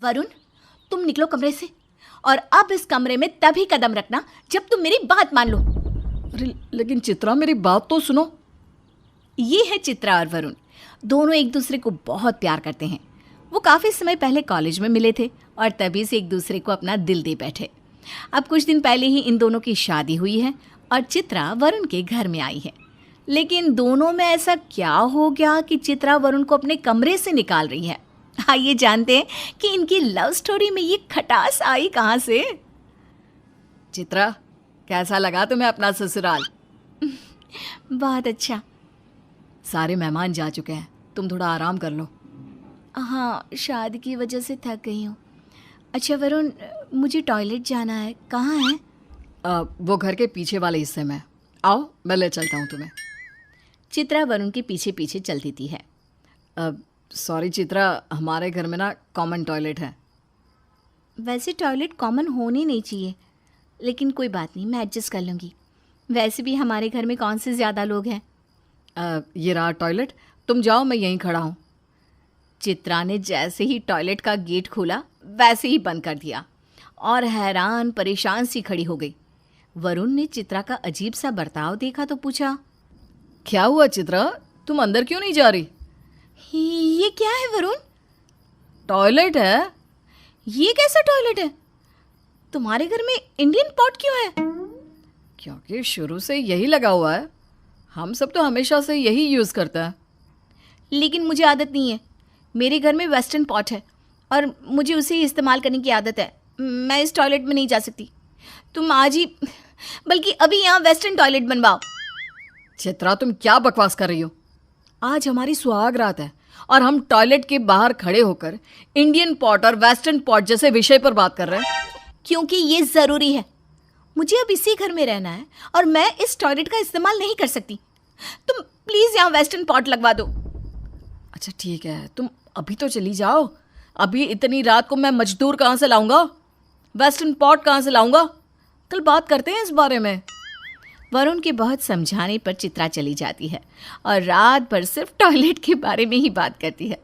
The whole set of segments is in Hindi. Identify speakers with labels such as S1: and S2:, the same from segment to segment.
S1: वरुण, तुम निकलो कमरे से और अब इस कमरे में तभी कदम रखना जब तुम मेरी बात मान लो।
S2: अरे लेकिन चित्रा, मेरी बात तो सुनो।
S1: ये है चित्रा और वरुण। दोनों एक दूसरे को बहुत प्यार करते हैं। वो काफ़ी समय पहले कॉलेज में मिले थे और तभी से एक दूसरे को अपना दिल दे बैठे। अब कुछ दिन पहले ही इन दोनों की शादी हुई है और चित्रा वरुण के घर में आई है। लेकिन दोनों में ऐसा क्या हो गया कि चित्रा वरुण को अपने कमरे से निकाल रही है। आइए जानते हैं कि इनकी लव स्टोरी में ये खटास आई कहाँ से।
S2: चित्रा, कैसा लगा तुम्हें अपना ससुराल?
S1: बहुत अच्छा।
S2: सारे मेहमान जा चुके हैं, तुम थोड़ा आराम कर लो।
S1: हाँ, शादी की वजह से थक गई हूँ। अच्छा वरुण, मुझे टॉयलेट जाना है, कहाँ है?
S2: वो घर के पीछे वाले हिस्से में। आओ, मैं ले चलता हूँ तुम्हें।
S1: चित्रा वरुण के पीछे पीछे चल देती है।
S2: सॉरी चित्रा, हमारे घर में ना कॉमन टॉयलेट है।
S1: वैसे टॉयलेट कॉमन होने नहीं चाहिए, लेकिन कोई बात नहीं, मैं एडजस्ट कर लूँगी। वैसे भी हमारे घर में कौन से ज़्यादा लोग हैं।
S2: ये रहा टॉयलेट, तुम जाओ, मैं यहीं खड़ा हूँ।
S1: चित्रा ने जैसे ही टॉयलेट का गेट खोला वैसे ही बंद कर दिया और हैरान परेशान सी खड़ी हो गई। वरुण ने चित्रा का अजीब सा बर्ताव देखा तो पूछा,
S2: क्या हुआ चित्रा, तुम अंदर क्यों नहीं जा रही?
S1: ये क्या है वरुण?
S2: टॉयलेट है।
S1: ये कैसा टॉयलेट है? तुम्हारे घर में इंडियन पॉट क्यों है?
S2: क्योंकि शुरू से यही लगा हुआ है, हम सब तो हमेशा से यही यूज़ करता है।
S1: लेकिन मुझे आदत नहीं है। मेरे घर में वेस्टर्न पॉट है और मुझे उसे ही इस्तेमाल करने की आदत है। मैं इस टॉयलेट में नहीं जा सकती। तुम आज ही, बल्कि अभी यहाँ वेस्टर्न टॉयलेट बनवाओ।
S2: चित्रा, तुम क्या बकवास कर रही हो? आज हमारी सुहाग रात है और हम टॉयलेट के बाहर खड़े होकर इंडियन पॉट और वेस्टर्न पॉट जैसे विषय पर बात कर रहे हैं।
S1: क्योंकि ये ज़रूरी है। मुझे अब इसी घर में रहना है और मैं इस टॉयलेट का इस्तेमाल नहीं कर सकती। तुम प्लीज़ यहाँ वेस्टर्न पॉट लगवा दो।
S2: अच्छा ठीक है, तुम अभी तो चली जाओ। अभी इतनी रात को मैं मजदूर कहाँ से लाऊंगा, वेस्टर्न पॉट कहाँ से लाऊंगा? कल बात करते हैं इस बारे में।
S1: वरुण के बहुत समझाने पर चित्रा चली जाती है और रात भर सिर्फ टॉयलेट के बारे में ही बात करती है।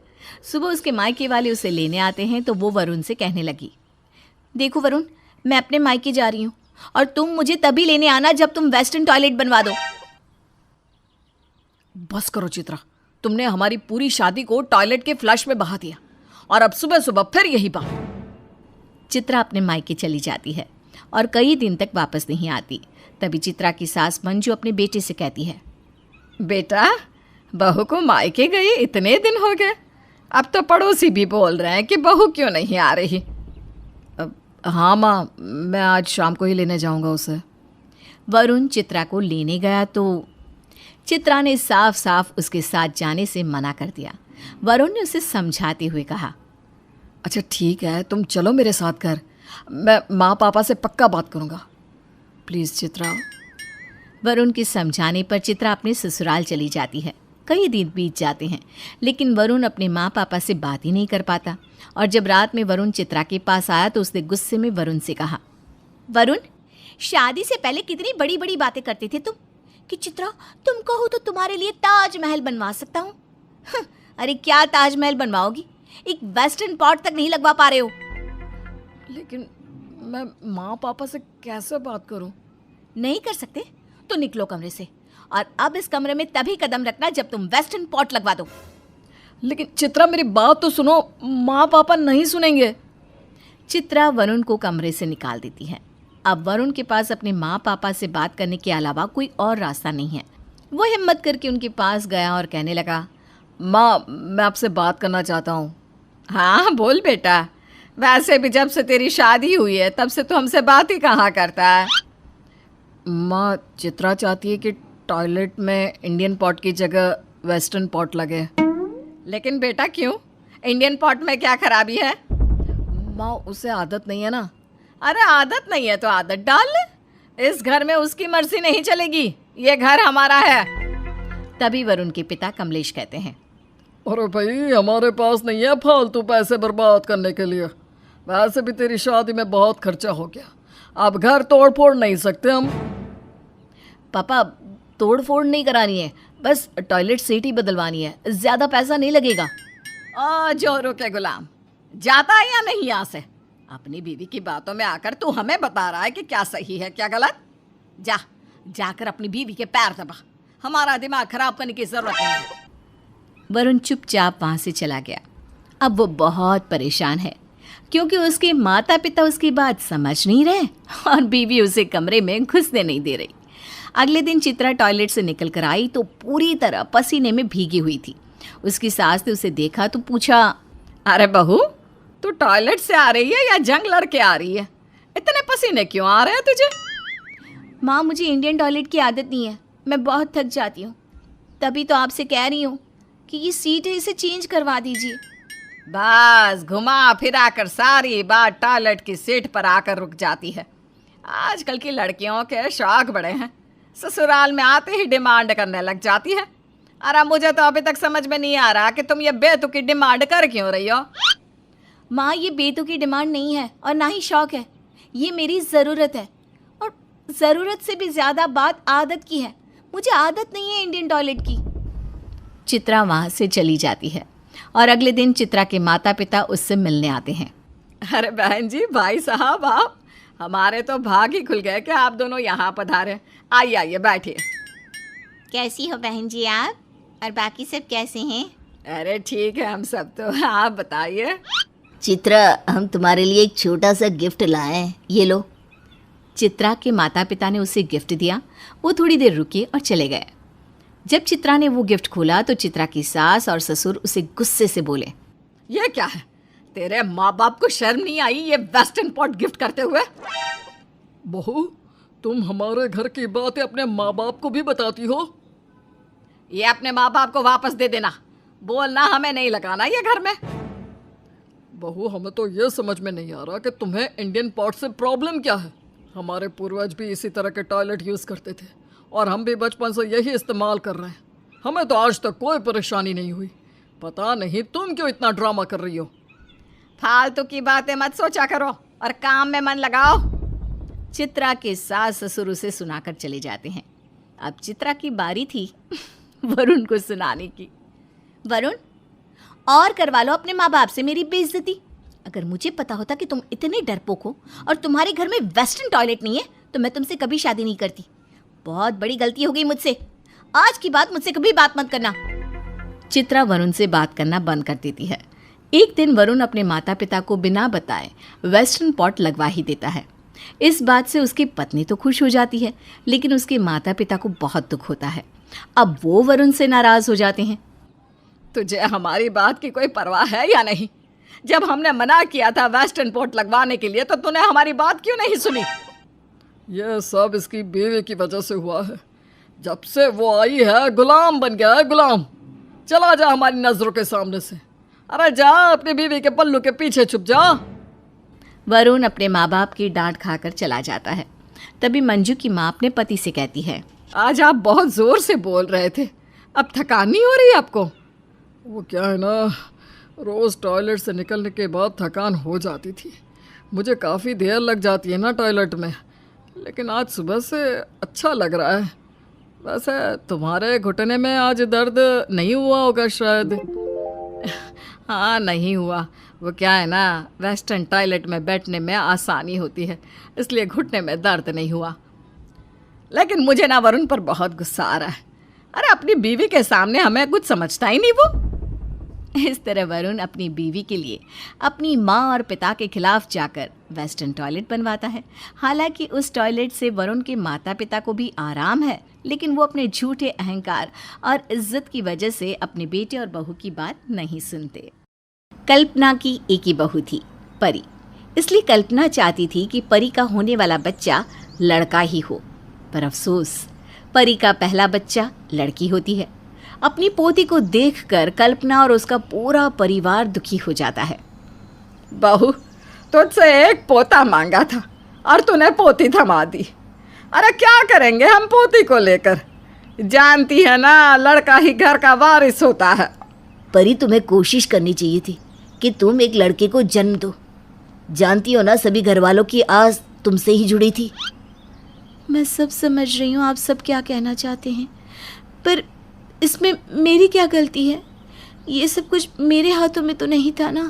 S1: सुबह उसके मायके वाले उसे लेने आते हैं तो वो वरुण से कहने लगी, देखो वरुण, मैं अपने मायके जा रही हूँ और तुम मुझे तभी लेने आना जब तुम वेस्टर्न टॉयलेट बनवा दो।
S2: बस करो चित्रा, तुमने हमारी पूरी शादी को टॉयलेट के फ्लश में बहा दिया और अब सुबह सुबह फिर यही बात।
S1: चित्रा अपने मायके चली जाती है और कई दिन तक वापस नहीं आती। तभी चित्रा की सास मंजू अपने बेटे से कहती है,
S2: बेटा, बहू को मायके गई इतने दिन हो गए, अब तो पड़ोसी भी बोल रहे हैं कि बहू क्यों नहीं आ रही। हाँ माँ, मैं आज शाम को ही लेने जाऊंगा उसे।
S1: वरुण चित्रा को लेने गया तो चित्रा ने साफ साफ उसके साथ जाने से मना कर दिया। वरुण ने उसे समझाते हुए कहा,
S2: अच्छा ठीक है, तुम चलो मेरे साथ घर, मैं माँ पापा से पक्का बात करूँगा, प्लीज़ चित्रा।
S1: वरुण के समझाने पर चित्रा अपने ससुराल चली जाती है। कई दिन बीत जाते हैं लेकिन वरुण अपने माँ पापा से बात ही नहीं कर पाता। और जब रात में वरुण चित्रा के पास आया तो उसने गुस्से में वरुण से कहा, वरुण, शादी से पहले कितनी बड़ी बड़ी बातें करते थे तुम कि चित्रा, तुम कहो तो तुम्हारे लिए ताजमहल बनवा सकता हूँ। अरे क्या ताजमहल बनवाओगी, एक वेस्टर्न पॉट तक नहीं लगवा पा रहे हो।
S2: लेकिन मैं माँ पापा से कैसे बात करूँ?
S1: नहीं कर सकते तो निकलो कमरे से और अब इस कमरे में तभी कदम रखना जब तुम वेस्टर्न पॉट लगवा दो।
S2: लेकिन चित्रा, मेरी बात तो सुनो, माँ पापा नहीं सुनेंगे।
S1: चित्रा वरुण को कमरे से निकाल देती है। अब वरुण के पास अपने माँ पापा से बात करने के अलावा कोई और रास्ता नहीं है। वो हिम्मत करके उनके पास गया और कहने लगा,
S2: माँ, मैं आपसे बात करना चाहता हूँ।
S3: हाँ बोल बेटा, वैसे भी जब से तेरी शादी हुई है तब से तो हमसे बात ही कहाँ करता है।
S2: माँ, चित्रा चाहती है कि टॉयलेट में इंडियन पॉट की जगह वेस्टर्न पॉट लगे।
S3: लेकिन बेटा क्यों, इंडियन पॉट में क्या खराबी है?
S2: माँ, उसे आदत नहीं है ना।
S3: अरे आदत नहीं है तो आदत डाल ले। इस घर में उसकी मर्जी नहीं चलेगी, ये घर हमारा है।
S1: तभी वरुण के पिता कमलेश कहते हैं,
S2: अरे भाई, हमारे पास नहीं है फालतू पैसे बर्बाद करने के लिए। वैसे भी तेरी शादी में बहुत खर्चा हो गया, अब घर तोड़ फोड़ नहीं सकते हम।
S1: पापा, तोड़ फोड़ नहीं करानी है, बस टॉयलेट सीट ही बदलवानी है, ज़्यादा पैसा नहीं लगेगा।
S3: जोरों के गुलाम, जाता है या नहीं यहाँ से? अपनी बीवी की बातों में आकर तू हमें बता रहा है कि क्या सही है क्या गलत। जाकर अपनी बीवी के पैर दबा, हमारा दिमाग खराब करने की जरूरत नहीं है।
S1: वरुण चुपचाप वहाँ से चला गया। अब वो बहुत परेशान है क्योंकि उसके माता पिता उसकी बात समझ नहीं रहे और बीवी उसे कमरे में घुसने नहीं दे रही। अगले दिन चित्रा टॉयलेट से निकल कर आई तो पूरी तरह पसीने में भीगी हुई थी। उसकी सास ने उसे देखा तो पूछा,
S3: अरे बहू, तू टॉयलेट से आ रही है या जंग लड़ के आ रही है? इतने पसीने क्यों आ रहे हैं तुझे?
S1: माँ, मुझे इंडियन टॉयलेट की आदत नहीं है, मैं बहुत थक जाती हूँ, तभी तो आपसे कह रही हूँ कि ये सीट है, इसे चेंज करवा दीजिए।
S3: बस घुमा फिरा कर सारी बात टॉयलेट की सीट पर आकर रुक जाती है। आजकल की लड़कियों के शौक बड़े हैं, ससुराल में आते ही डिमांड करने लग जाती है। अरे मुझे तो अभी तक समझ में नहीं आ रहा कि तुम ये बेतुकी डिमांड कर क्यों रही हो।
S1: माँ, ये बेतुकी डिमांड नहीं है और ना ही शौक है, ये मेरी ज़रूरत है, और ज़रूरत से भी ज़्यादा बात आदत की है। मुझे आदत नहीं है इंडियन टॉयलेट की। चित्रा वहाँ से चली जाती है और अगले दिन चित्रा के माता पिता उससे मिलने आते हैं।
S3: अरे बहन जी, भाई साहब, आप, हमारे तो भाग ही खुल गए कि आप दोनों यहाँ पधारे। आइए आइए बैठिए।
S1: कैसी हो बहन जी आप, और बाकी सब कैसे हैं?
S3: अरे ठीक है हम सब तो, आप बताइए।
S4: चित्रा, हम तुम्हारे लिए एक छोटा सा गिफ्ट लाए हैं, ये लो।
S1: चित्रा के माता पिता ने उसे गिफ्ट दिया। वो थोड़ी देर रुके और चले गए। जब चित्रा ने वो गिफ्ट खोला तो चित्रा की सास और ससुर उसे गुस्से से बोले,
S3: ये क्या है? तेरे माँ बाप को शर्म नहीं आई ये वेस्टर्न पॉट गिफ्ट करते हुए?
S2: बहू, तुम हमारे घर की बातें अपने माँ बाप को भी बताती हो?
S3: ये अपने माँ बाप को वापस दे देना, बोलना हमें नहीं लगाना ये घर में।
S2: बहू, हमें तो ये समझ में नहीं आ रहा कि तुम्हें इंडियन पॉट से प्रॉब्लम क्या है। हमारे पूर्वज भी इसी तरह के टॉयलेट यूज़ करते थे और हम भी बचपन से यही इस्तेमाल कर रहे हैं। हमें तो आज तक कोई परेशानी नहीं हुई। पता नहीं तुम क्यों इतना ड्रामा कर रही हो।
S3: फालतू की बातें मत सोचा करो और काम में मन लगाओ।
S1: चित्रा के सास ससुर उसे सुनाकर चले जाते हैं। अब चित्रा की बारी थी वरुण को सुनाने की। वरुण, और करवा लो अपने माँ बाप से मेरी बेइज्जती। अगर मुझे पता होता कि तुम इतने डरपोक हो और तुम्हारे घर में वेस्टर्न टॉयलेट नहीं है तो मैं तुमसे कभी शादी नहीं करती। बहुत बड़ी गलती हो गई मुझसे। आज की बात मुझसे कभी बात मत करना। चित्रा वरुण से बात करना बंद कर देती है। एक दिन वरुण अपने माता पिता को बिना बताए वेस्टर्न पॉट लगवा ही देता है। इस बात से उसकी पत्नी तो खुश हो जाती है, लेकिन उसके माता पिता को बहुत दुख होता है। अब वो वरुण से नाराज हो जाते हैं।
S3: तुझे हमारी बात की कोई परवाह है या नहीं? जब हमने मना किया था वेस्टर्न पॉट लगवाने के लिए तो तूने हमारी बात क्यों नहीं सुनी?
S2: यह सब इसकी बीवी की वजह से हुआ है। जब से वो आई है गुलाम बन गया है, गुलाम। चला जा हमारी नजरों के सामने से। अरे जा, अपनी बीवी के पल्लू के पीछे छुप जा।
S1: वरुण अपने माँ बाप की डांट खाकर चला जाता है। तभी मंजू की माँ अपने पति से कहती है,
S3: आज आप बहुत जोर से बोल रहे थे, अब थकान नहीं हो रही आपको?
S2: वो क्या है ना, रोज़ टॉयलेट से निकलने के बाद थकान हो जाती थी। मुझे काफ़ी देर लग जाती है ना टॉयलेट में, लेकिन आज सुबह से अच्छा लग रहा है। वैसे तुम्हारे घुटने में आज दर्द नहीं हुआ होगा शायद?
S3: हाँ, नहीं हुआ। वो क्या है ना, वेस्टर्न टॉयलेट में बैठने में आसानी होती है, इसलिए घुटने में दर्द नहीं हुआ। लेकिन मुझे ना वरुण पर बहुत गुस्सा आ रहा है। अरे अपनी बीवी के सामने हमें कुछ समझता ही नहीं वो।
S1: इस तरह वरुण अपनी बीवी के लिए अपनी माँ और पिता के खिलाफ जाकर वेस्टर्न टॉयलेट बनवाता है। हालांकि उस टॉयलेट से वरुण के माता पिता को भी आराम है, लेकिन वो अपने झूठे अहंकार और इज्जत की वजह से अपने बेटे और बहू की बात नहीं सुनते। कल्पना की एक ही बहू थी, परी। इसलिए कल्पना चाहती थी कि परी का होने वाला बच्चा लड़का ही हो, पर अफसोस परी का पहला बच्चा लड़की होती है। अपनी पोती को देखकर कल्पना और उसका पूरा परिवार दुखी हो जाता है।
S3: बहू, तुझसे एक पोता मांगा था और तूने पोती थमा दी। अरे क्या करेंगे हम पोती को लेकर? जानती है ना, लड़का ही घर का वारिस होता है।
S4: परी, तुम्हें कोशिश करनी चाहिए थी कि तुम एक लड़के को जन्म दो। जानती हो ना, सभी घर वालों की आस तुमसे ही जुड़ी थी।
S1: मैं सब समझ रही हूँ आप सब क्या कहना चाहते हैं, पर इसमें मेरी क्या गलती है? ये सब कुछ मेरे हाथों में तो नहीं था ना।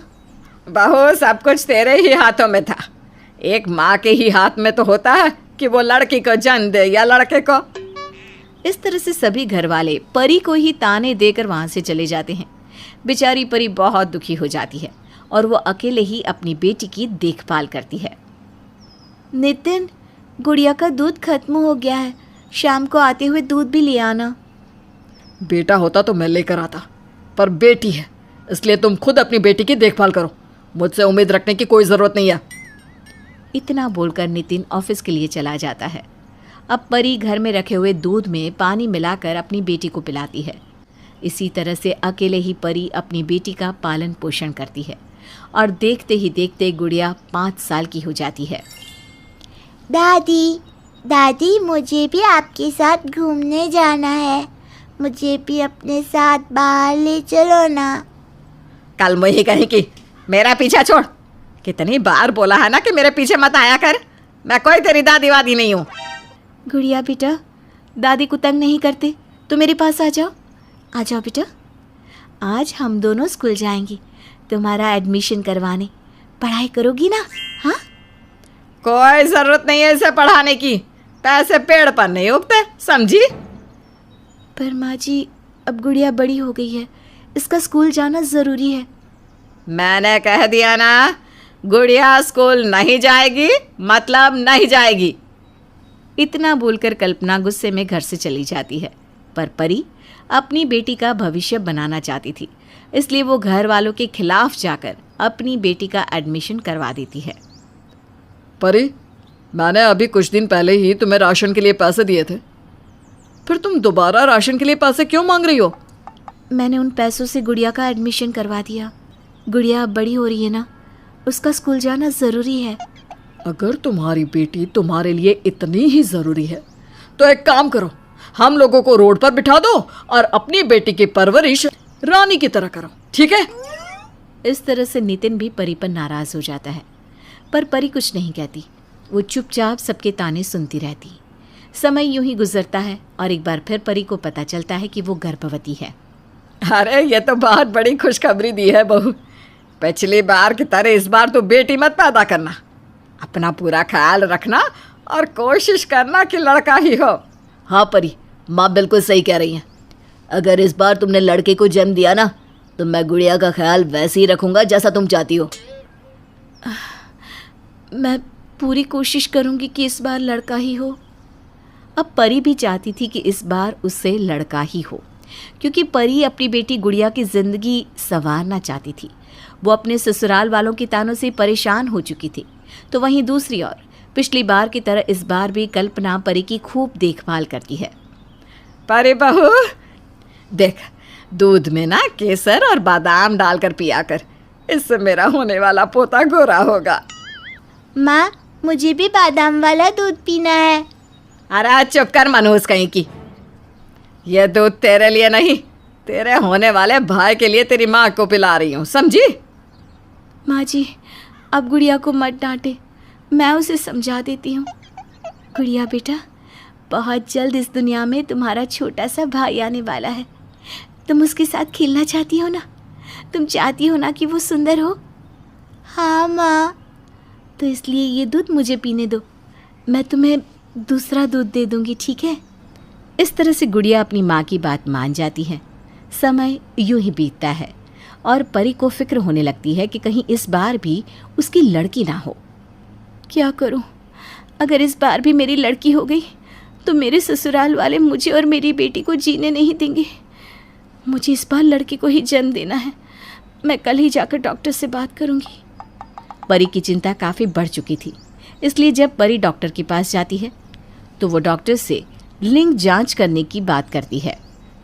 S3: बहू, सब कुछ तेरे ही हाथों में था। एक माँ के ही हाथ में तो होता है कि वो लड़की को जन्म दे या लड़के को।
S1: इस तरह से सभी घर वाले परी को ही ताने देकर वहाँ से चले जाते हैं। बेचारी परी बहुत दुखी हो जाती है और वो अकेले ही अपनी बेटी की देखभाल करती है।
S4: नितिन, गुड़िया का दूध खत्म हो गया है, शाम को आते हुए दूध भी ले आना।
S2: बेटा होता तो मैं लेकर आता, पर बेटी है, इसलिए तुम खुद अपनी बेटी की देखभाल करो। मुझसे उम्मीद रखने की कोई ज़रूरत नहीं है।
S1: इतना बोलकर नितिन ऑफिस के लिए चला जाता है। अब परी घर में रखे हुए दूध में पानी मिलाकर अपनी बेटी को पिलाती है। इसी तरह से अकेले ही परी अपनी बेटी का पालन पोषण करती है और देखते ही देखते गुड़िया 5 साल की हो जाती है।
S4: दादी, दादी, मुझे भी आपके साथ घूमने जाना है, मुझे भी अपने साथ बाहर ले चलो ना।
S3: कल मुही कहीं की मेरा पीछा छोड़। कितनी बार बोला है ना कि मेरे पीछे मत आया कर। मैं कोई तेरी दादी वादी नहीं हूँ।
S1: गुड़िया बेटा, दादी को तंग नहीं करते तो मेरे पास आ जाओ। आ जाओ बेटा, आज हम दोनों स्कूल जाएंगे तुम्हारा एडमिशन करवाने। पढ़ाई करोगी ना? हाँ,
S3: कोई जरूरत नहीं है इसे पढ़ाने की। पैसे पेड़ पर नहीं उगते, समझी?
S1: पर माँ जी, अब गुड़िया बड़ी हो गई है, इसका स्कूल जाना ज़रूरी है।
S3: मैंने कह दिया ना, गुड़िया स्कूल नहीं जाएगी मतलब नहीं जाएगी।
S1: इतना बोलकर कल्पना गुस्से में घर से चली जाती है। पर परी अपनी बेटी का भविष्य बनाना चाहती थी, इसलिए वो घर वालों के खिलाफ जाकर अपनी बेटी का एडमिशन करवा देती है।
S2: परी, मैंने अभी कुछ दिन पहले ही तुम्हें राशन के लिए पैसे दिए थे, फिर तुम दोबारा राशन के लिए पैसे क्यों मांग रही हो?
S1: मैंने उन पैसों से गुड़िया का एडमिशन करवा दिया। गुड़िया अब बड़ी हो रही है ना, उसका स्कूल जाना ज़रूरी है।
S2: अगर तुम्हारी बेटी तुम्हारे लिए इतनी ही ज़रूरी है तो एक काम करो, हम लोगों को रोड पर बिठा दो और अपनी बेटी की परवरिश रानी की तरह करो, ठीक है?
S1: इस तरह से नितिन भी परी पर नाराज़ हो जाता है, पर परी कुछ नहीं कहती। वो चुपचाप सबके ताने सुनती रहती। समय यूं ही गुजरता है और एक बार फिर परी को पता चलता है कि वो गर्भवती है।
S3: अरे ये तो बहुत बड़ी खुशखबरी दी है बहू। पिछली बार की तरह इस बार तो बेटी मत पैदा करना। अपना पूरा ख्याल रखना और कोशिश करना कि लड़का ही हो।
S4: हाँ परी, माँ बिल्कुल सही कह रही हैं। अगर इस बार तुमने लड़के को जन्म दिया ना, तो मैं गुड़िया का ख्याल वैसे ही रखूँगा जैसा तुम चाहती हो।
S1: मैं पूरी कोशिश करूंगी कि इस बार लड़का ही हो। अब परी भी चाहती थी कि इस बार उससे लड़का ही हो, क्योंकि परी अपनी बेटी गुड़िया की ज़िंदगी संवारना चाहती थी। वो अपने ससुराल वालों के तानों से परेशान हो चुकी थी। तो वहीं दूसरी ओर पिछली बार की तरह इस बार भी कल्पना परी की खूब देखभाल करती है।
S3: परी बहू, देख, दूध में ना केसर और बादाम डालकर पिया कर, इससे मेरा होने वाला पोता गोरा होगा।
S4: माँ, मुझे भी बादाम वाला दूध पीना है।
S3: अरे चुप कर मनहूस कहीं की। ये दूध तेरे लिए नहीं, तेरे होने वाले भाई के लिए तेरी माँ को पिला रही हूँ, समझी?
S1: माँ जी, अब गुड़िया को मत डांटे, मैं उसे समझा देती हूँ। गुड़िया बेटा, बहुत जल्द इस दुनिया में तुम्हारा छोटा सा भाई आने वाला है। तुम उसके साथ खेलना चाहती हो ना? तुम चाहती हो ना कि वो सुंदर हो?
S4: हाँ माँ।
S1: तो इसलिए ये दूध मुझे पीने दो, मैं तुम्हें दूसरा दूध दे दूँगी, ठीक है? इस तरह से गुड़िया अपनी माँ की बात मान जाती है। समय यूं ही बीतता है और परी को फिक्र होने लगती है कि कहीं इस बार भी उसकी लड़की ना हो। क्या करूं? अगर इस बार भी मेरी लड़की हो गई तो मेरे ससुराल वाले मुझे और मेरी बेटी को जीने नहीं देंगे। मुझे इस बार लड़की को ही जन्म देना है। मैं कल ही जाकर डॉक्टर से बात करूंगी। परी की चिंता काफ़ी बढ़ चुकी थी, इसलिए जब परी डॉक्टर के पास जाती है तो वो डॉक्टर से लिंग जांच करने की बात करती है,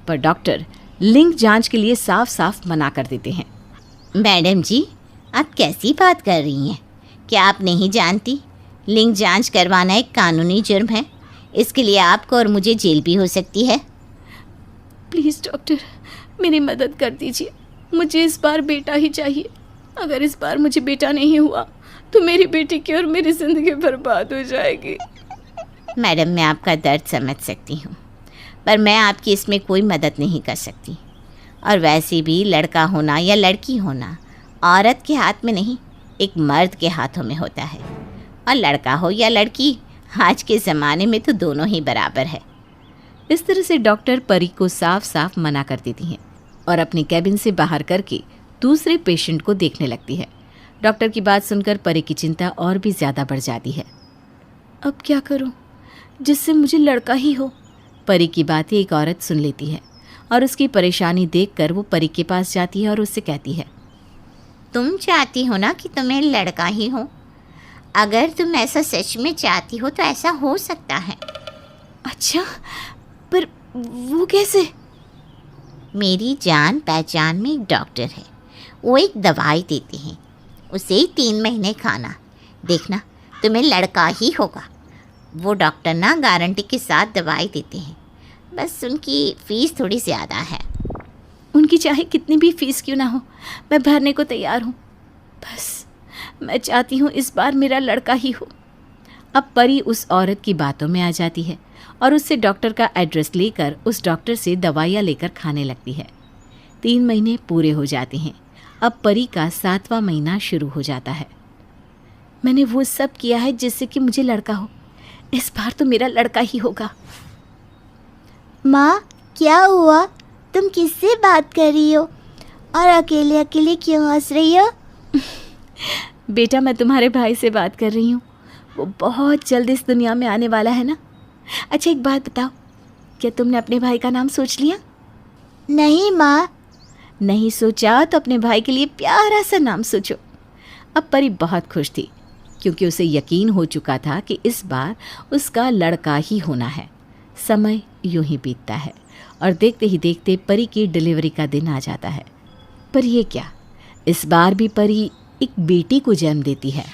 S1: पर डॉक्टर लिंग जांच के लिए साफ साफ मना कर देते हैं।
S5: मैडम जी, आप कैसी बात कर रही हैं? क्या आप नहीं जानती, लिंग जांच करवाना एक कानूनी जुर्म है। इसके लिए आपको और मुझे जेल भी हो सकती है।
S1: प्लीज़ डॉक्टर, मेरी मदद कर दीजिए। मुझे इस बार बेटा ही चाहिए। अगर इस बार मुझे बेटा नहीं हुआ तो मेरी बेटी की और मेरी ज़िंदगी बर्बाद हो जाएगी।
S5: मैडम, मैं आपका दर्द समझ सकती हूँ, पर मैं आपकी इसमें कोई मदद नहीं कर सकती। और वैसे भी लड़का होना या लड़की होना औरत के हाथ में नहीं, एक मर्द के हाथों में होता है। और लड़का हो या लड़की, आज के ज़माने में तो दोनों ही बराबर है।
S1: इस तरह से डॉक्टर परी को साफ साफ मना कर देती हैं और अपने कैबिन से बाहर करके दूसरे पेशेंट को देखने लगती है। डॉक्टर की बात सुनकर परी की चिंता और भी ज़्यादा बढ़ जाती है। अब क्या करूं जिससे मुझे लड़का ही हो? परी की बातें एक औरत सुन लेती है और उसकी परेशानी देखकर वो परी के पास जाती है और उससे कहती है,
S5: तुम चाहती हो ना कि तुम्हें लड़का ही हो? अगर तुम ऐसा सच में चाहती हो तो ऐसा हो सकता है।
S1: अच्छा, पर वो कैसे?
S5: मेरी जान पहचान में एक डॉक्टर है, वो एक दवाई देते हैं, उसे 3 महीने खाना, देखना तुम्हें लड़का ही होगा। वो डॉक्टर ना गारंटी के साथ दवाई देते हैं, बस उनकी फ़ीस थोड़ी ज़्यादा है।
S1: उनकी चाहे कितनी भी फीस क्यों ना हो, मैं भरने को तैयार हूँ। बस मैं चाहती हूँ इस बार मेरा लड़का ही हो। अब परी उस औरत की बातों में आ जाती है और उससे डॉक्टर का एड्रेस लेकर उस डॉक्टर से दवाइयाँ लेकर खाने लगती है। 3 महीने पूरे हो जाते हैं। अब परी का 7वां महीना शुरू हो जाता है। मैंने वो सब किया है जिससे कि मुझे लड़का हो। इस बार तो मेरा लड़का ही होगा।
S4: माँ, क्या हुआ? तुम किससे बात कर रही हो और अकेले अकेले क्यों हंस रही हो?
S1: बेटा, मैं तुम्हारे भाई से बात कर रही हूँ। वो बहुत जल्द इस दुनिया में आने वाला है ना। अच्छा, एक बात बताओ, क्या तुमने अपने भाई का नाम सोच लिया?
S4: नहीं माँ।
S1: नहीं सोचा तो अपने भाई के लिए प्यारा सा नाम सोचो। अब परी बहुत खुश थी क्योंकि उसे यकीन हो चुका था कि इस बार उसका लड़का ही होना है। समय यूं ही बीतता है और देखते ही देखते परी की डिलीवरी का दिन आ जाता है। पर ये क्या, इस बार भी परी एक बेटी को जन्म देती है।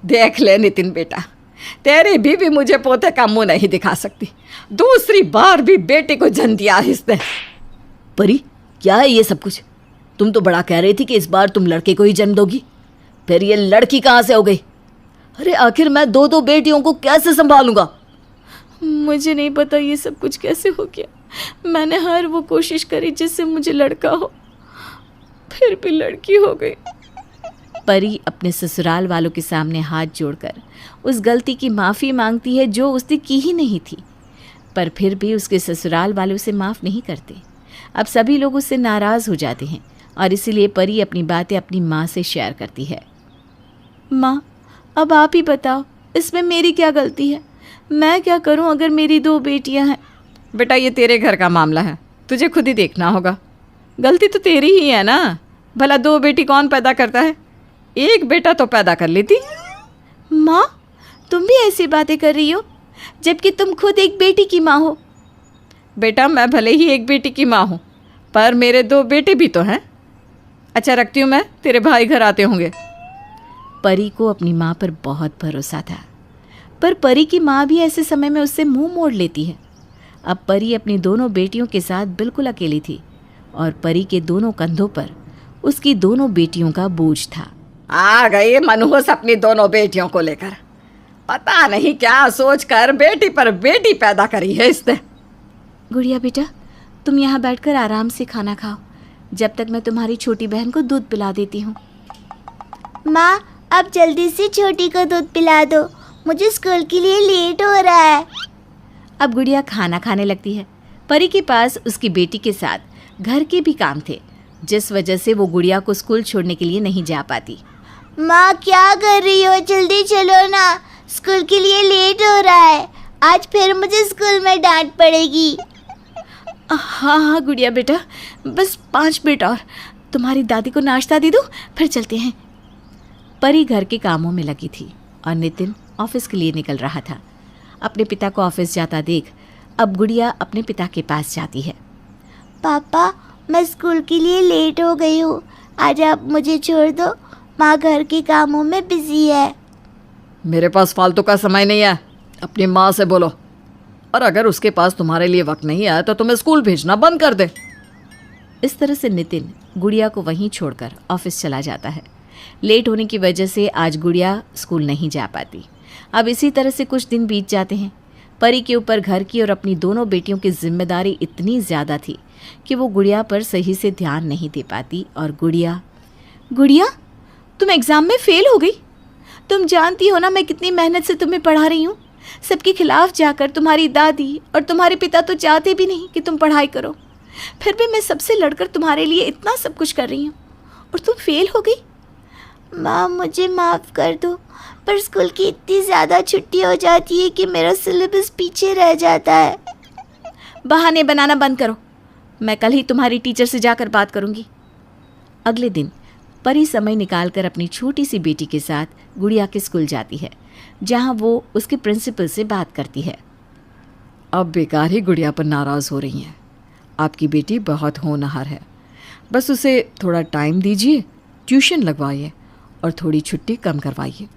S3: देख ले नितिन बेटा, तेरी बीवी मुझे पोते का मुंह नहीं दिखा सकती। दूसरी बार भी बेटे को जन्म दिया इसने।
S2: परी, क्या है ये सब कुछ? तुम तो बड़ा कह रही थी कि इस बार तुम लड़के को ही जन्म दोगी, फिर ये लड़की कहाँ से हो गई? अरे आखिर मैं 2 बेटियों को कैसे संभालूंगा?
S1: मुझे नहीं पता ये सब कुछ कैसे हो गया। मैंने हर वो कोशिश करी जिससे मुझे लड़का हो, फिर भी लड़की हो गई। परी अपने ससुराल वालों के सामने हाथ जोड़कर उस गलती की माफ़ी मांगती है जो उसने की ही नहीं थी, पर फिर भी उसके ससुराल वाले उसे माफ़ नहीं करते। अब सभी लोग उससे नाराज़ हो जाते हैं और इसीलिए परी अपनी बातें अपनी माँ से शेयर करती है। माँ, अब आप ही बताओ, इसमें मेरी क्या गलती है? मैं क्या करूं अगर मेरी 2 बेटियां हैं?
S3: बेटा, ये तेरे घर का मामला है, तुझे खुद ही देखना होगा। गलती तो तेरी ही है ना। भला 2 बेटी कौन पैदा करता है? एक बेटा तो पैदा कर लेती।
S1: माँ, तुम भी ऐसी बातें कर रही हो जबकि तुम खुद एक बेटी की माँ हो।
S3: बेटा, मैं भले ही एक बेटी की माँ हूँ, पर मेरे 2 बेटे भी तो हैं। अच्छा, रखती हूँ मैं, तेरे भाई घर आते होंगे।
S1: परी को अपनी माँ पर बहुत भरोसा था, पर परी की माँ भी ऐसे समय में उससे मुंह मोड़ लेती है। अब परी अपनी दोनों बेटियों के साथ बिल्कुल अकेली थी और परी के दोनों कंधों पर उसकी दोनों बेटियों का बोझ था।
S3: आ गई मनहूस अपनी दोनों बेटियों को लेकर। पता नहीं क्या सोचकर बेटी पर बेटी पैदा करी है इसने।
S1: गुड़िया बेटा, तुम यहाँ बैठकर आराम से खाना खाओ, जब तक मैं तुम्हारी छोटी बहन को दूध पिला देती हूँ।
S4: माँ, अब जल्दी से छोटी को दूध पिला दो, मुझे स्कूल के लिए लेट हो रहा है।
S1: अब गुड़िया खाना खाने लगती है। परी के पास उसकी बेटी के साथ घर के भी काम थे, जिस वजह से वो गुड़िया को स्कूल छोड़ने के लिए नहीं जा पाती।
S4: माँ, क्या कर रही हो? जल्दी चलो ना, स्कूल के लिए लेट हो रहा है। आज फिर मुझे स्कूल में डांट पड़ेगी।
S1: हाँ हाँ गुड़िया बेटा, बस 5 मिनट और, तुम्हारी दादी को नाश्ता दे दो, फिर चलते हैं। परी घर के कामों में लगी थी और नितिन ऑफिस के लिए निकल रहा था। अपने पिता को ऑफिस जाता देख अब गुड़िया अपने पिता के पास जाती है।
S4: पापा, मैं स्कूल के लिए लेट हो गई हूँ, आज आप मुझे छोड़ दो, माँ घर के कामों में बिजी है।
S3: मेरे पास फालतू का समय नहीं है, अपनी माँ से बोलो, और अगर उसके पास तुम्हारे लिए वक्त नहीं है तो तुम्हें स्कूल भेजना बंद कर दे।
S1: इस तरह से नितिन गुड़िया को वहीं छोड़कर ऑफिस चला जाता है। लेट होने की वजह से आज गुड़िया स्कूल नहीं जा पाती। अब इसी तरह से कुछ दिन बीत जाते हैं। परी के ऊपर घर की और अपनी दोनों बेटियों की जिम्मेदारी इतनी ज़्यादा थी कि वो गुड़िया पर सही से ध्यान नहीं दे पाती और गुड़िया गुड़िया, तुम एग्ज़ाम में फेल हो गई। तुम जानती हो ना मैं कितनी मेहनत से तुम्हें पढ़ा रही हूँ। सबके खिलाफ जाकर तुम्हारी दादी और तुम्हारे पिता तो चाहते भी नहीं कि तुम पढ़ाई करो, फिर भी मैं सबसे लड़कर तुम्हारे लिए इतना सब कुछ कर रही हूँ और तुम फेल हो गई।
S4: माँ मुझे माफ़ कर दो, पर स्कूल की इतनी ज़्यादा छुट्टी हो जाती है कि मेरा सिलेबस पीछे रह जाता है।
S1: बहाने बनाना बंद करो। मैं कल ही तुम्हारी टीचर से जाकर बात करूँगी। अगले दिन परी समय निकालकर अपनी छोटी सी बेटी के साथ गुड़िया के स्कूल जाती है, जहाँ वो उसके प्रिंसिपल से बात करती है।
S2: अब बेकार ही गुड़िया पर नाराज़ हो रही हैं। आपकी बेटी बहुत होनहार है, बस उसे थोड़ा टाइम दीजिए, ट्यूशन लगवाइए और थोड़ी छुट्टी कम करवाइए।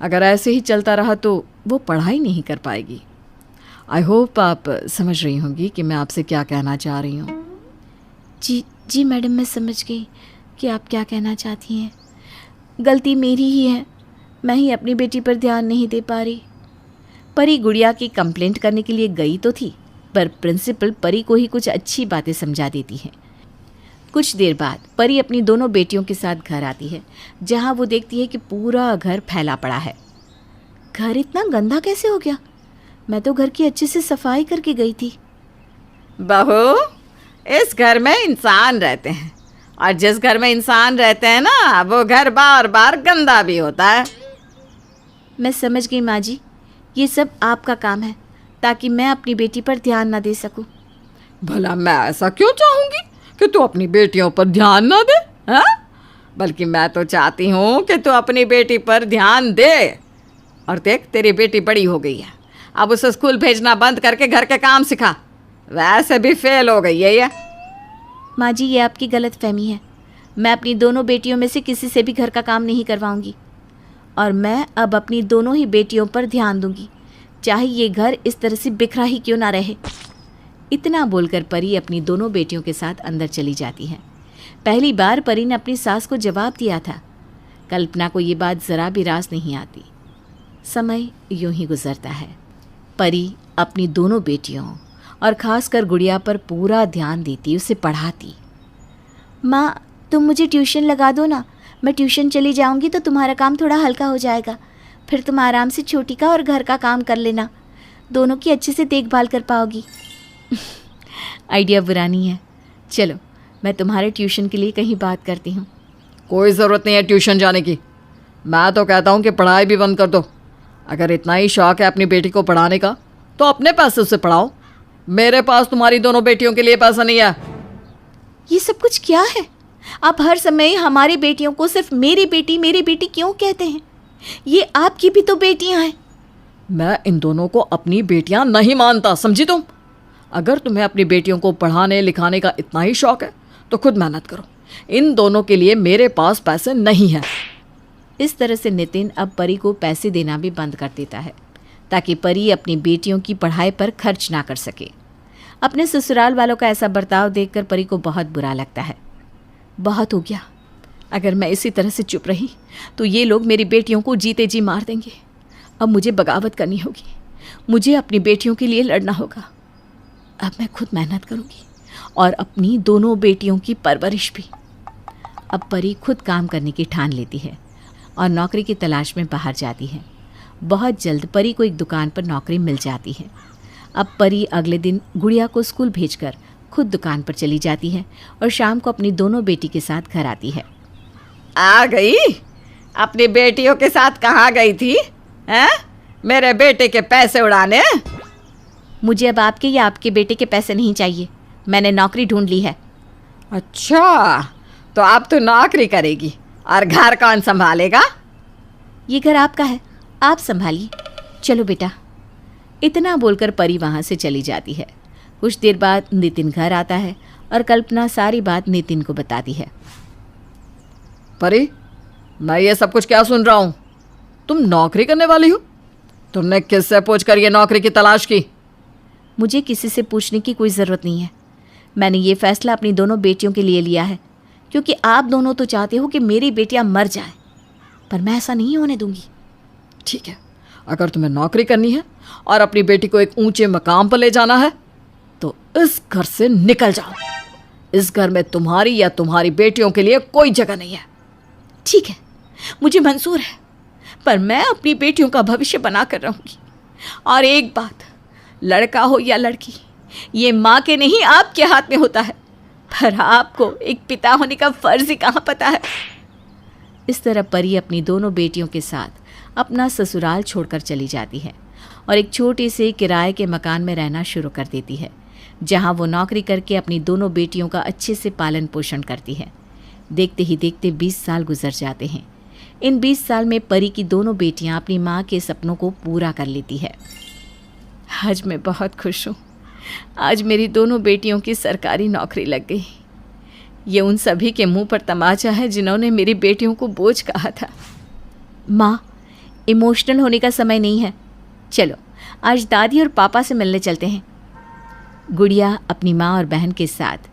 S2: अगर ऐसे ही चलता रहा तो वो पढ़ाई नहीं कर पाएगी। आई होप आप समझ रही होंगी कि मैं आपसे क्या कहना चाह रही हूँ।
S1: जी मैडम, मैं समझ गई कि आप क्या कहना चाहती हैं। गलती मेरी ही है, मैं ही अपनी बेटी पर ध्यान नहीं दे पा रही। परी गुड़िया की कंप्लेंट करने के लिए गई तो थी, पर प्रिंसिपल परी को ही कुछ अच्छी बातें समझा देती हैं। कुछ देर बाद परी अपनी दोनों बेटियों के साथ घर आती है, जहाँ वो देखती है कि पूरा घर फैला पड़ा है। घर इतना गंदा कैसे हो गया? मैं तो घर की अच्छे से सफाई करके गई थी।
S3: बहू, इस घर में इंसान रहते हैं और जिस घर में इंसान रहते हैं ना, वो घर बार बार गंदा भी होता है।
S1: मैं समझ गई माँ जी, ये सब आपका काम है ताकि मैं अपनी बेटी पर ध्यान ना दे सकूं।
S2: भला मैं ऐसा क्यों चाहूँगी कि तू अपनी बेटियों पर ध्यान ना दे? हाँ,
S3: बल्कि मैं तो चाहती हूँ कि तू अपनी बेटी पर ध्यान दे। और देख, तेरी बेटी बड़ी हो गई है, अब उसे स्कूल भेजना बंद करके घर के काम सिखा। वैसे भी फेल हो गई है ये।
S1: माँ जी, ये आपकी गलत फहमी है। मैं अपनी दोनों बेटियों में से किसी से भी घर का काम नहीं करवाऊंगी और मैं अब अपनी दोनों ही बेटियों पर ध्यान दूंगी, चाहे ये घर इस तरह से बिखरा ही क्यों ना रहे। इतना बोलकर परी अपनी दोनों बेटियों के साथ अंदर चली जाती है। पहली बार परी ने अपनी सास को जवाब दिया था। कल्पना को ये बात ज़रा भी रास नहीं आती। समय यूं ही गुजरता है। परी अपनी दोनों बेटियों और ख़ासकर गुड़िया पर पूरा ध्यान देती, उसे पढ़ाती।
S4: माँ, तुम मुझे ट्यूशन लगा दो ना। मैं ट्यूशन चली जाऊंगी तो तुम्हारा काम थोड़ा हल्का हो जाएगा। फिर तुम आराम से छोटी का और घर का काम कर लेना। दोनों की अच्छे से देखभाल कर पाओगी।
S1: आइडिया बुरा नहीं है। चलो, मैं तुम्हारे ट्यूशन के लिए कहीं बात करती हूँ।
S2: कोई ज़रूरत नहीं है ट्यूशन जाने की। मैं तो कहता हूँ कि पढ़ाई भी बंद कर दो। अगर इतना ही शौक़ है अपनी बेटी को पढ़ाने का तो अपने पैसे उसे पढ़ाओ। मेरे पास तुम्हारी दोनों बेटियों के लिए पैसा नहीं है।
S1: ये सब कुछ क्या है? आप हर समय हमारी बेटियों को सिर्फ मेरी बेटी क्यों कहते हैं? ये आपकी भी तो बेटियां हैं।
S2: मैं इन दोनों को अपनी बेटियां नहीं मानता, समझी तुम? अगर तुम्हें अपनी बेटियों को पढ़ाने लिखाने का इतना ही शौक़ है तो खुद मेहनत करो। इन दोनों के लिए मेरे पास पैसे नहीं हैं।
S1: इस तरह से नितिन अब परी को पैसे देना भी बंद कर देता है ताकि परी अपनी बेटियों की पढ़ाई पर खर्च ना कर सके। अपने ससुराल वालों का ऐसा बर्ताव देखकर परी को बहुत बुरा लगता है। बहुत हो गया। अगर मैं इसी तरह से चुप रही तो ये लोग मेरी बेटियों को जीते जी मार देंगे। अब मुझे बगावत करनी होगी। मुझे अपनी बेटियों के लिए लड़ना होगा। अब मैं खुद मेहनत करूँगी और अपनी दोनों बेटियों की परवरिश भी। अब परी खुद काम करने की ठान लेती है और नौकरी की तलाश में बाहर जाती है। बहुत जल्द परी को एक दुकान पर नौकरी मिल जाती है। अब परी अगले दिन गुड़िया को स्कूल भेजकर खुद दुकान पर चली जाती है और शाम को अपनी दोनों बेटी के साथ घर आती है।
S3: आ गई? अपनी बेटियों के साथ कहाँ गई थी? हैं? मेरे बेटे के पैसे उड़ाने?
S1: मुझे अब आपके या आपके बेटे के पैसे नहीं चाहिए। मैंने नौकरी ढूंढ ली है।
S3: अच्छा, तो अब तो नौकरी करेगी और घर कौन संभालेगा?
S1: ये घर आपका है, आप संभालिए। चलो बेटा। इतना बोलकर परी वहाँ से चली जाती है। कुछ देर बाद नितिन घर आता है और कल्पना सारी बात नितिन को बताती है।
S2: परी, मैं ये सब कुछ क्या सुन रहा हूँ? तुम नौकरी करने वाली हो? तुमने किससे पूछकर ये नौकरी की तलाश की?
S1: मुझे किसी से पूछने की कोई ज़रूरत नहीं है। मैंने ये फैसला अपनी दोनों बेटियों के लिए लिया है, क्योंकि आप दोनों तो चाहते हो कि मेरी बेटियां मर जाएं, पर मैं ऐसा नहीं होने दूंगी।
S2: ठीक है, अगर तुम्हें नौकरी करनी है और अपनी बेटी को एक ऊंचे मकाम पर ले जाना है तो इस घर से निकल जाओ। इस घर में तुम्हारी या तुम्हारी बेटियों के लिए कोई जगह नहीं है।
S4: ठीक है, मुझे मंजूर है, पर मैं अपनी बेटियों का भविष्य बना कर रहूँगी। और एक बात, लड़का हो या लड़की, ये माँ के नहीं आपके हाथ में होता है, पर आपको एक पिता होने का फर्ज ही कहाँ पता है।
S1: इस तरह परी अपनी दोनों बेटियों के साथ अपना ससुराल छोड़कर चली जाती है और एक छोटे से किराए के मकान में रहना शुरू कर देती है, जहां वो नौकरी करके अपनी दोनों बेटियों का अच्छे से पालन पोषण करती है। देखते ही देखते 20 साल गुजर जाते हैं। इन 20 साल में परी की दोनों बेटियां अपनी माँ के सपनों को पूरा कर लेती है। आज मैं बहुत खुश हूँ। आज मेरी दोनों बेटियों की सरकारी नौकरी लग गई। ये उन सभी के मुंह पर तमाचा है जिन्होंने मेरी बेटियों को बोझ कहा था। माँ, इमोशनल होने का समय नहीं है। चलो आज दादी और पापा से मिलने चलते हैं। गुड़िया अपनी माँ और बहन के साथ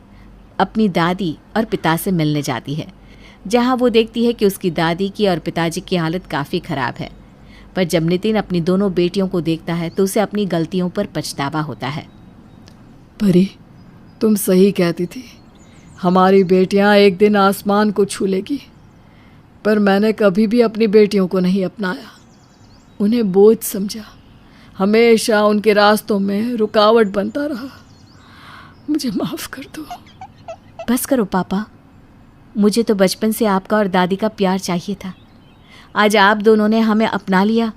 S1: अपनी दादी और पिता से मिलने जाती है, जहाँ वो देखती है कि उसकी दादी की और पिताजी की हालत काफ़ी ख़राब है। पर जब नितिन अपनी दोनों बेटियों को देखता है तो उसे अपनी गलतियों पर पछतावा होता है।
S2: परी, तुम सही कहती थी, हमारी बेटियां एक दिन आसमान को छू लेगी, पर मैंने कभी भी अपनी बेटियों को नहीं अपनाया, उन्हें बोझ समझा, हमेशा उनके रास्तों में रुकावट बनता रहा। मुझे माफ़ कर दो।
S1: बस करो पापा, मुझे तो बचपन से आपका और दादी का प्यार चाहिए था। आज आप दोनों ने हमें अपना लिया,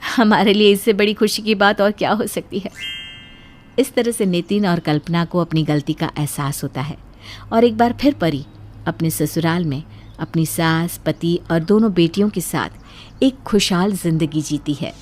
S1: हमारे लिए इससे बड़ी खुशी की बात और क्या हो सकती है। इस तरह से नितिन और कल्पना को अपनी गलती का एहसास होता है और एक बार फिर परी अपने ससुराल में अपनी सास, पति और दोनों बेटियों के साथ एक खुशहाल जिंदगी जीती है।